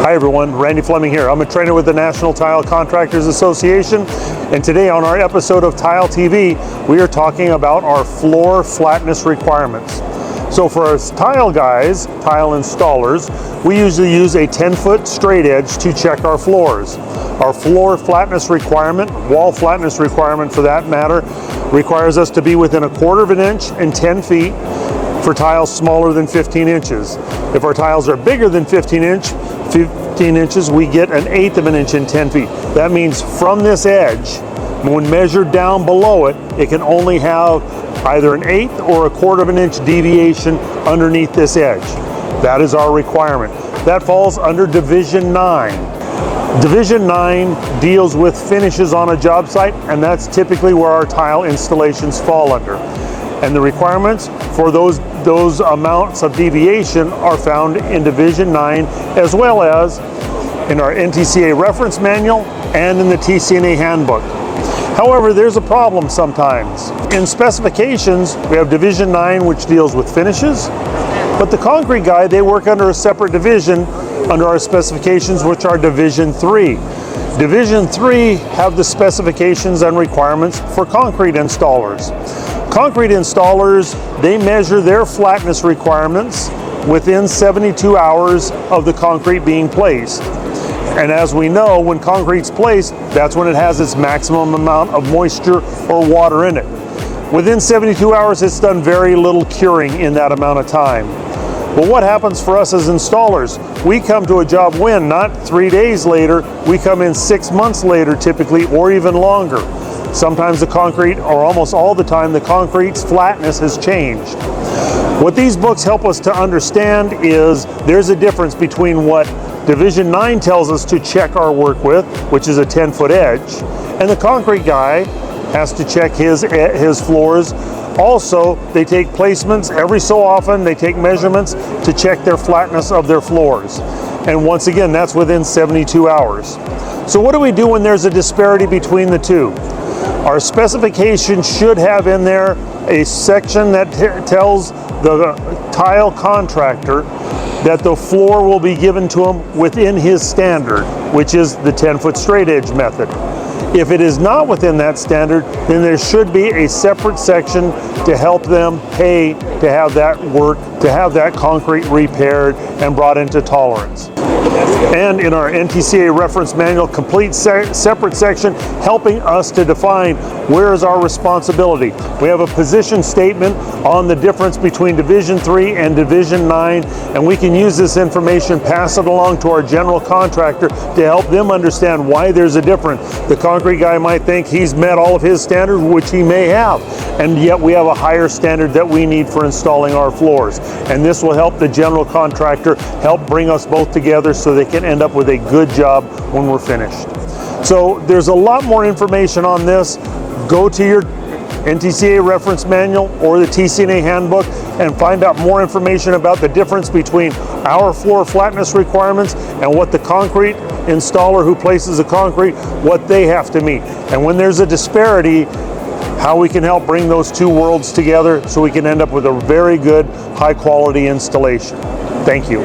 Hi everyone, Randy Fleming here. I'm a trainer with the National Tile Contractors Association, and today on our episode of Tile TV, we are talking about our floor flatness requirements. So for us tile guys, tile installers, we usually use a 10-foot straight edge to check our floors. Our floor flatness requirement, wall flatness requirement for that matter, requires us to be within 1/4 of an inch and 10 feet for tiles smaller than 15 inches. If our tiles are bigger than 15 inches, we get 1/8 of an inch and 10 feet. That means from this edge, when measured down below it, it can only have either 1/8 or 1/4 of an inch deviation underneath this edge. That is our requirement. That falls under Division 9. Division 9 deals with finishes on a job site, and that's typically where our tile installations fall under. And the requirements for those amounts of deviation are found in Division 9, as well as in our NTCA reference manual and in the TCA handbook. However, there's a problem sometimes. In specifications, we have Division 9, which deals with finishes, but the concrete guy, they work under a separate division under our specifications, which are Division 3. Division 3 have the specifications and requirements for concrete installers. Concrete installers, they measure their flatness requirements within 72 hours of the concrete being placed. And as we know, when concrete's placed, that's when it has its maximum amount of moisture or water in it. Within 72 hours, it's done very little curing in that amount of time. But what happens for us as installers? We come to a job when, not 3 days later, we come in 6 months later typically, or even longer. Sometimes the concrete, or almost all the time, the concrete's flatness has changed. What these books help us to understand is there's a difference between what Division 9 tells us to check our work with, which is a 10-foot edge, and the concrete guy has to check his floors. Also, they take placements every so often, they take measurements to check their flatness of their floors. And once again, that's within 72 hours. So what do we do when there's a disparity between the two? Our specification should have in there a section that tells the tile contractor that the floor will be given to him within his standard, which is the 10-foot straight edge method. If it is not within that standard, then there should be a separate section to help them pay to have that work, to have that concrete repaired and brought into tolerance. And in our NTCA reference manual, complete separate section helping us to define where is our responsibility. We have a position statement on the difference between Division 3 and Division 9, and we can use this information, pass it along to our general contractor to help them understand why there's a difference. The concrete guy might think he's met all of his standards, which he may have, and yet we have a higher standard that we need for installing our floors. And this will help the general contractor help bring us both together so they can end up with a good job when we're finished. So there's a lot more information on this. Go to your NTCA reference manual or the TCA handbook and find out more information about the difference between our floor flatness requirements and what the concrete installer who places the concrete, what they have to meet. And when there's a disparity, how we can help bring those two worlds together so we can end up with a very good, high quality installation. Thank you.